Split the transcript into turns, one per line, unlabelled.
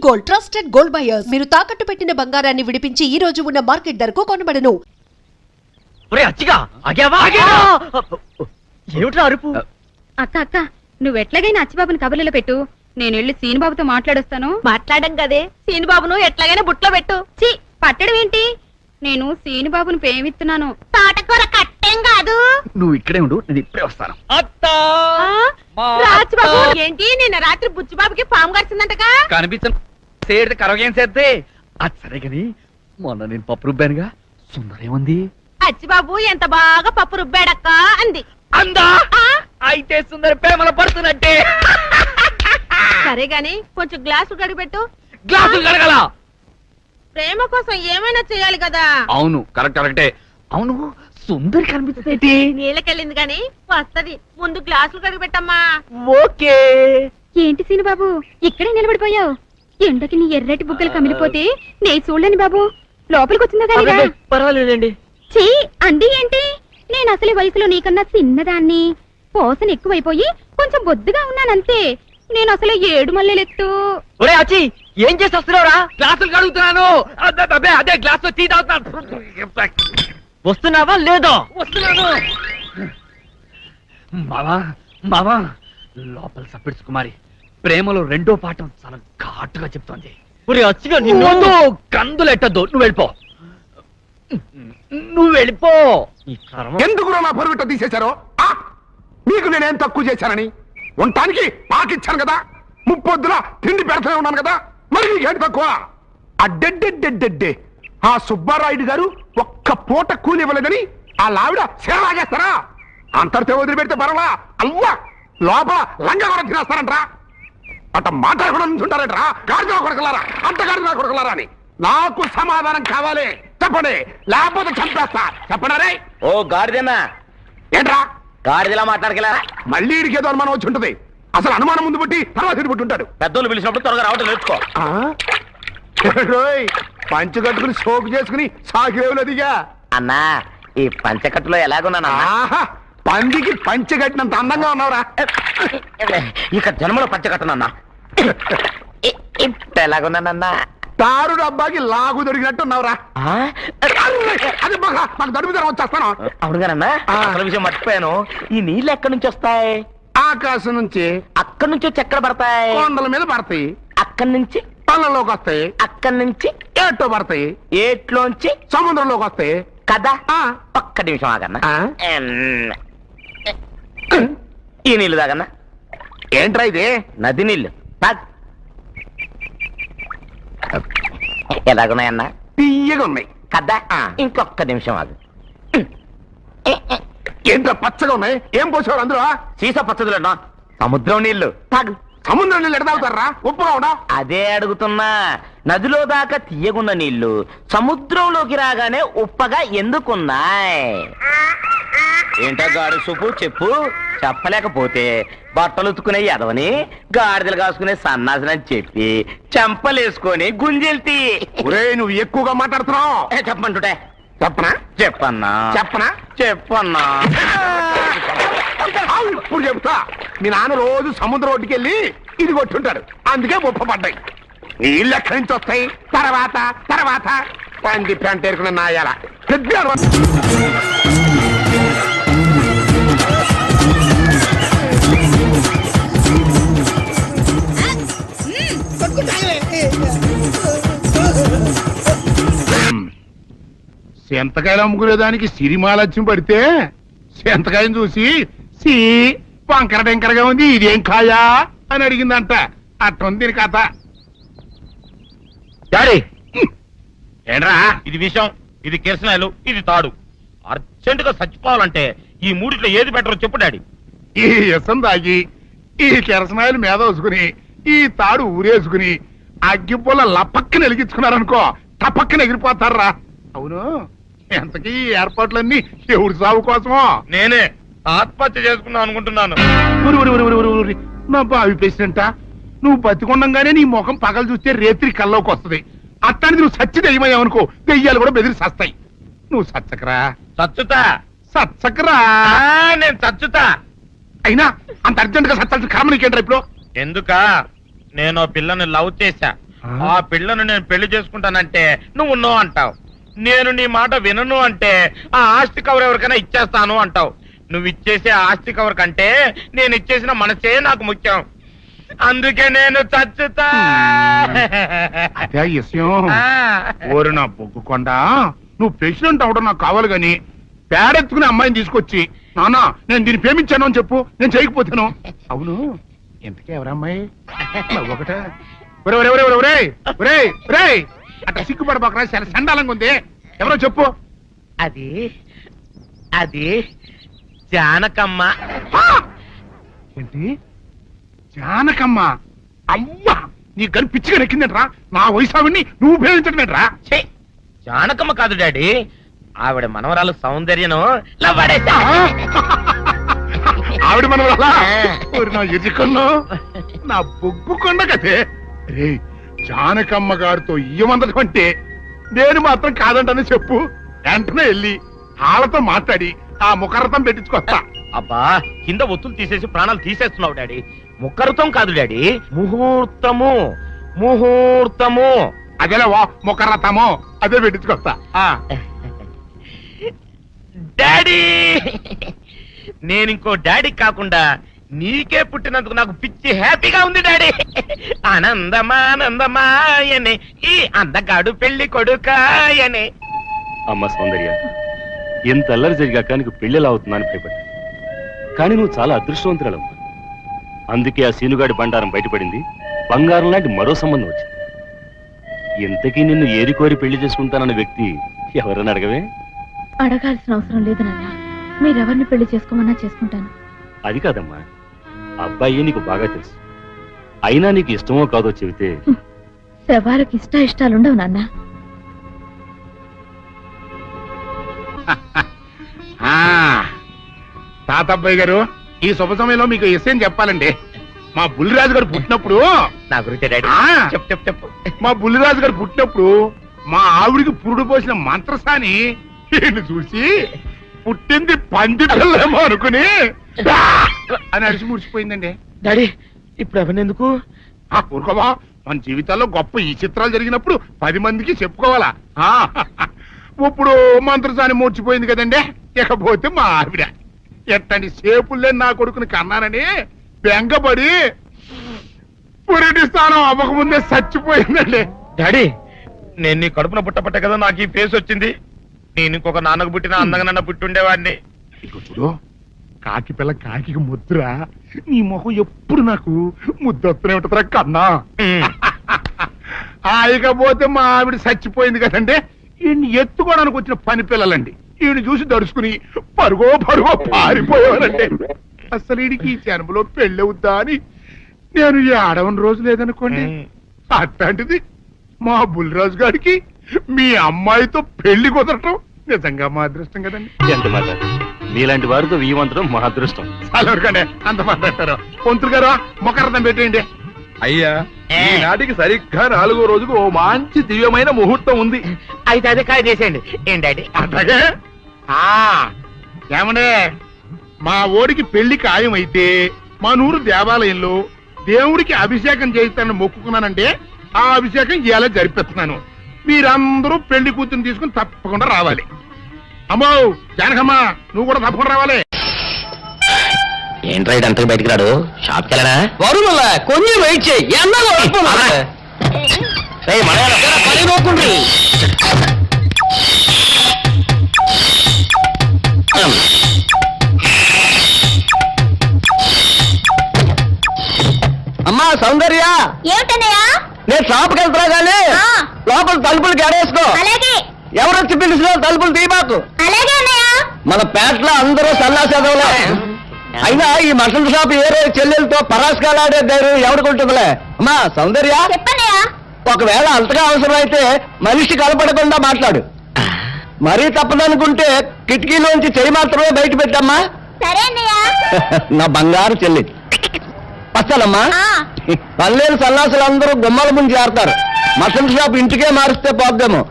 Gold trusted gold buyers. మీరు తాకట్టు పెట్టిన బంగారాన్ని విడిపించి ఈ రోజు ఉన్న మార్కెట్ ధరకు కొనబడను.
ఏమిట్రా అరుపు?
అక్క అక్క నువ్వెట్లాగైనా అచ్చిబాబుని కబుర్లలో పెట్టు, నేను వెళ్ళి సీనుబాబుతో మాట్లాడొస్తాను.
మాట్లాడడం కదే సీనుబాబును ఎట్లాగైనా బుట్లో పెట్టు.
చి పట్టడం ఏంటి, నేను సీనుబాబుని ప్రేమిస్తున్నాను.
తోటకూర కట్టేం కాదు.
నువ్వు ఇక్కడే ఉండు, నేను ఇప్పుడే వస్తాను.
రాజుబాబు ఏంటి నిన్న రాత్రి బుచ్చిబాబుకి పాము గడిచిందంటగా?
కనిపించే కరగేం చేద్దే. అది సరే గాని మొన్న నేను పప్పు రుబ్బానుగా, సుందరేముంది?
అచ్చిబాబు ఎంత బాగా పప్పు రుబ్బాడక్క అంది.
అందా? అయితే సుందర ప్రేమలో పడుతున్నట్టే.
సరే గాని కొంచెం గ్లాసు గడిపెట్టు.
గ్లాసులు కడగల.
ప్రేమ కోసం ఏమైనా చేయాలి కదా.
అవును కరెక్టే. అవును సుందరి కనిపిస్తుంది.
నీళ్ళకెళ్ళింది గాని వస్తది, ముందు గ్లాసులు కడిగిపెట్టమ్మా.
ఓకే.
ఏంటి సీనుబాబు ఇక్కడే నిలబడిపోయావు? ఎండకి నీ ఎర్రటి బుగ్గలు కమిలిపోతే నే చూడలేని బాబు, లోపలికి వచ్చిందా గానిగా?
పర్వాలేదండి.
చీ అండి ఏంటి, నేను అసలు వయసులో నీకన్నా చిన్నదాన్ని, పోసన ఎక్కువైపోయి కొంచెం బొద్దుగా ఉన్నానంతే. నేను అసలు 7 మల్లెలెత్తు.
ఒరే అచ్చి ఏం చేసి వస్తున్నావురా? గ్లాసులు కడుగుతున్నాను. అదే గ్లాస్ తో టీ తాగుతున్నాను. వస్తున్నావా లేదో? వస్తున్నాను. మావా లోపల సప్పిడ్స్ కుమారి ప్రేమలో రెండో పాఠం చాలా ఘాటుగా చెప్తోంది. నిన్ను కందులెట్టద్దు, నువ్వు వెళ్ళిపో.
ఎందుకు నా పరుగుట తీసేశారో? మీకు నేనేం తక్కువ చేశానని? ఉండటానికి పాకిచ్చాను కదా, ముప్పొద్దులా తిండి పెడతానే ఉన్నాను కదా, మరి నీకేంటి తక్కువ? అడ్డెడ్డెడ్డెడ్డెడ్డే ఆ సుబ్బారాయుడు గారు ఒక్క పూట కూలి ఇవ్వలేదని ఆ లావిడ సేలాగేస్తారా? అంతటితో వదిలిపెడితే పర్వాలా, అల్వా లోపల లంగా కూడా తినేస్తారంట్రా. అట్ట మాట్లాడకుండా నుంచుంటారంట్రా. గాడిద కొడకలారా, అంతగాడిద కొడకలారా అని. నాకు సమాధానం కావాలి, చెప్పండి, లేకపోతే చంపేస్తా. చెప్పండి.
ఓ గాడిదన్నా,
ఏంట్రా
గాడిదలా మాట్లాడగల?
మళ్ళీ ఇడికి ఏదో అనుమానం వచ్చి ఉంటది. అసలు అనుమానం ముందు పుట్టి తర్వాత ఇటు పుట్టి ఉంటాడు.
పెద్దోళ్ళు పిలిచినప్పుడు త్వరగా రావడం నేర్చుకో.
పంచు కట్టుకుని సోకు చేసుకుని సాకిరేవులదిగా.
అన్నా ఈ పంచకట్టులో ఎలాగున్నానా?
పందికి పంచె కట్టినంత అందంగా ఉన్నావురా.
ఇక జన్మలో పంచకట్టనన్నా. ఇప్పుడు ఎలాగున్నానన్నా?
తారు డబ్బాకి లాగు దొరికినట్టు ఉన్నావురా. అది మాకు దడుపు ధర వచ్చేస్తాను.
అవునుగానన్నా, అసలు విషయం మర్చిపోయాను. ఈ నీళ్ళు ఎక్కడి నుంచి వస్తాయి?
ఆకాశం నుంచి.
అక్కడి నుంచి వచ్చి ఎక్కడ పడతాయి?
కొండల మీద పడతాయి.
అక్కడి నుంచి
పళ్ళలోకి వస్తాయి.
అక్కడి నుంచి
ఏట్లో పడతాయి.
ఏట్లోంచి
సముద్రంలోకి వస్తాయి
కదా. ఒక్క నిమిషం ఆగన్నా. ఈ నీళ్లు తాగన్నా.
ఏంట్రా ఇది?
నది నీళ్లు. ఎలాగున్నాయన్నా?
తీయగా ఉన్నాయి
కదా. ఇంకొక్క నిమిషం ఆగు.
ఏంట్రా పచ్చగా ఉన్నాయి? ఏం పోసేవారు అందులో?
సీసా పచ్చదులన్నా, సముద్రం నీళ్లు. తాగు.
సముద్రం నీళ్ళు ఎడ తాగుతారా? ఉప్పుగా ఉండా?
అదే అడుగుతున్నా. నదిలో దాకా తీయగున్న నీళ్లు సముద్రంలోకి రాగానే ఉప్పగా ఎందుకున్నాయి? ఏంటో గాడి సూపు చెప్పు. చెప్పలేకపోతే బట్టలు ఉతుకునే ఎదవని గాడిదలు కాసుకునే సన్నాసనని చెప్పి చెంపలేసుకొని గుంజెల్తి.
నువ్వు ఎక్కువగా మాట్లాడుతున్నావు.
చెప్పంటుంటే
చెప్పనా?
చెప్పన్నా. చెప్పన్నా.
ఇప్పుడు చెప్తా. మీ నాన్న రోజు సముద్రం ఒడ్డుకి వెళ్ళి ఇది కొట్టుంటాడు, అందుకే ముప్ప పడ్డాయి. నీళ్ళు ఎక్కడి నుంచి వస్తాయి? తర్వాత పంది పెంట ఎరుకున్న నాయాల సెంతకాయలు అమ్ముకునేదానికి సిరిమాలత్యం పడితే సెంతకాయని చూసి సి వంకర టెంకరగా ఉంది, ఇదేం కాయా అని అడిగిందంట. అట్టుంది దీని కథ.
డాడీ ఏంట్రా ఇది విషయం, ఇది కిరసనాయలు, ఇది తాడు. అర్జెంటుగా చచ్చిపోవాలంటే ఈ మూడిట్లో ఏది బెటర్ చెప్పు డాడీ.
ఈ ఇసం తాగి ఈ కిరసనాయలు మీద వేసుకుని ఈ తాడు ఊరేసుకుని అగ్గిపుల్ల లపక్కన వెలిగించుకున్నారనుకో, టపక్కన ఎగిరిపోతారా. అవును, ఎంతకీ ఈ ఏర్పాట్లన్నీ ఎవరి సాగు కోసమో?
నేనే ఆత్మహత్య చేసుకున్నాను అనుకుంటున్నాను.
నా బావి పేసినంట. నువ్వు బతికొండంగానే నీ ముఖం పగలు చూస్తే రేత్రి కల్లోకి వస్తుంది. అట్టానికి నువ్వు సచ్చి దెయ్యమయ్యావనుకో, దెయ్యాలు కూడా బెదిరి సస్తాయి. నువ్వు సచ్చకరా. సచ్చకరా.
నేను చచ్చుతా.
అయినా అంత అర్జెంట్ గా సత్తాల్సిన కారణం నీకేంట్రా ఇప్పుడు?
ఎందుక? నేను పిల్లని లవ్ చేశా, ఆ పిల్లను నేను పెళ్లి చేసుకుంటానంటే నువ్వు నో అంటావు. నేను నీ మాట వినను అంటే ఆ ఆస్తి కవర్ ఎవరికైనా ఇచ్చేస్తాను అంటావు. నువ్వు ఇచ్చేసే ఆస్తి కవర్ కంటే నేను ఇచ్చేసిన మనసే నాకు ముఖ్యం. అందుకే నేను చచ్చుతా.
అదే విషయం.
ఆ.
ఓరు నా బొగ్గుకొండ, నువ్వు ప్రెసిడెంట్ అవడం నాకు కావాలి గాని పేడెత్తుకునే అమ్మాయిని తీసుకొచ్చి నానా నేను దీన్ని ప్రేమించాను అని చెప్పు, నేను చేయకపోతాను. అవును, ఎంతకే ఎవరమ్మాయి? ఒకటే అట్లా సిగ్గుపడబాకరా, చాలా సండాలంగా ఉంది. ఎవరో చెప్పు.
అది అది జానకమ్మ.
ఏంటి జానకమ్మ? అమ్మా, నీ గని పిచ్చిగా నెక్కిందంట్రా. నా వయసు ఆవిడ్ని నువ్వు ప్రేమించడమేట్రా?
ఛీ, జానకమ్మ కాదు డాడీ, ఆవిడ మనవరాలు సౌందర్యను
ఆవిడ మనం నా ఎదుకున్నా నా బొగ్గుకొండ కదే. రే, జానకమ్మ గారితో ఇయ్యమందడం అంటే నేను మాత్రం కాదంటని చెప్పు. వెంటనే వెళ్ళి వాళ్ళతో మాట్లాడి ఆ ముఖరథం పెట్టించుకొస్తా.
అబ్బా, కింద ఒత్తులు తీసేసి ప్రాణాలు తీసేస్తున్నావు డాడీ. ముఖరుతం కాదు డాడీ, ముహూర్తము. ముహూర్తము
అదేలే వా, ముఖరథము అదే పెట్టించుకొస్తా.
డాడీ, నేను ఇంకో డాడీ కాకుండా నీకే పుట్టినందుకు నాకు పిచ్చి హ్యాపీగా ఉంది డాడీ. ఆనందమానందమాయనే ఈ అందగాడు పెళ్లి కొడుకాయనే.
అమ్మ సౌందర్య, ఎంత అల్లరి జరిగాక నీకు పెళ్లిలా అవుతుందని భయపడ్డా. కానీ నువ్వు చాలా అదృష్టవంతురాలమ్మా. అందుకే ఆ సీనుగాడి బండారం బయటపడింది, బంగారం లాంటి మరో సంబంధం వచ్చింది. ఇంతకీ నిన్ను ఏరి కోరి పెళ్లి చేసుకుంటానన్న వ్యక్తి ఎవరని అడగవే?
అడగాల్సిన అవసరం లేదు నాన్న, మీరెవరిని పెళ్లి చేసుకోమన్నా చేసుకుంటాను.
అది కాదమ్మా, అబ్బాయి నీకు బాగా తెలుసు. అయినా నీకు ఇష్టమో కాదో చెబితే.
శవాలకు ఇష్టాలుండవు నాన్న.
తాతబ్బాయి గారు, ఈ శుభ సమయంలో మీకు విషయం చెప్పాలండి. మా బుల్లిరాజు గారు పుట్టినప్పుడు
నా గురించి డాడీ
ఆ.
చెప్పు చెప్పు చెప్పు.
మా బుల్లిరాజు గారు పుట్టినప్పుడు మా ఆవిడికి పురుడు పోసిన మంత్రసాని ఈయన్ని చూసి పుట్టింది పంది పిల్లేమో అనుకుని "ఆ!" అని అరిచి ముడిచిపోయిందండి.
డాడీ, ఇప్పుడు ఎవరినెందుకు?
ఊరుకోవా, మన జీవితాల్లో గొప్ప ఈ చిత్రాలు జరిగినప్పుడు 10 మందికి చెప్పుకోవాలా. ఇప్పుడు మంత్రసాని మూర్చిపోయింది కదండి, ఇకపోతే మా ఆవిడ ఎట్టండి సేపుల్లే నా కొడుకుని కన్నానని బెంగపడి పురిటి స్థానం అవ్వకముందే చచ్చిపోయిందండి.
డాడీ, నేను నీ కడుపున పుట్టపట్ట కదా నాకు ఈ ఫేస్ వచ్చింది. నేను ఇంకొక నాన్నకు పుట్టిన అందంగా నన్ను పుట్టుండేవాడిని.
ఇక చూడు, కాకి పిల్ల కాకి ముద్దురా, నీ మొహం ఎప్పుడు నాకు ముద్దొత్తనే ఉంటుందిరా కన్నా. ఇకపోతే మా ఆవిడ చచ్చిపోయింది కదండి, ఈయన్ని ఎత్తుకోవడానికి వచ్చిన పని పిల్లలండి ఈయన చూసి దడుచుకుని పరుగో పారిపోయేవారండి. అసలు ఈడికి ఈ జన్మలో పెళ్ళవుద్దా అని నేను ఈ ఆడవని రోజు లేదనుకోండి. అట్లాంటిది మా బుల్లిరాజు గారికి మీ అమ్మాయితో పెళ్లి కుదరటం నిజంగా మా అదృష్టం కదండి.
ఎంత మాట, మీలాంటి వారితో వీయమంతరం మా అదృష్టం.
చాలవరకండి అంత మాట్లాడతారు. పొంతులు గారు మొకరథం పెట్టేయండి.
అయ్యా, ఈనాటికి సరిగ్గా 4వ రోజుకు ఓ మంచి దివ్యమైన ముహూర్తం ఉంది.
అయితే అదే కాయ చేసేయండి. ఏం డాడీ?
అట్లాగే ఏమండే, మా ఓడికి పెళ్లి ఖాయమైతే మా నూరు దేవాలయంలో దేవుడికి అభిషేకం చేయిస్తానని మొక్కుకున్నానంటే ఆ అభిషేకం ఇలా జరిపిస్తున్నాను. మీరందరూ పెళ్లి కూతురు తీసుకుని తప్పకుండా రావాలి. అమ్మో జానకమ్మ, నువ్వు కూడా తప్పకుండా రావాలి.
ఏంట్రా ఇటు అంతకు బయటికి రాడు? షాప్కి వెళ్ళడా?
కొంచెం వెయిట్ చేయి. అమ్మా సౌందర్య,
ఏమిటన్నయ్యా?
నేను షాప్కి వెళ్తున్నా కానీ లోపల తలుపులు గడేసుకో.
అలాగే
ఎవరొచ్చి పిలిచినా తలుపులు తీయబాకు.
అలాగే అన్నయ్య.
మన పేటలో అందరూ సల్లాసేదవులే. అయినా ఈ మటన్ షాప్ ఏరే చెల్లెలతో పరాస్కాలాడే ధైర్యం ఎవరికుంటుందిలే. అమ్మా సౌందర్య,
చెప్పన్నయ్యా.
ఒకవేళ అంతగా అవసరమైతే మనిషి కలపడకుండా మాట్లాడు. మరీ తప్పదనుకుంటే కిటికీలోంచి చెయ్యి మాత్రమే బయట పెట్టమ్మా.
సరే అన్నయ్య.
నా బంగారు చెల్లి. వస్తానమ్మా. పల్లెలు సన్నాసులు అందరూ గుమ్మల ముందు చేరతారు. మటన్ షాప్ ఇంటికే మారిస్తే పోద్దేమో.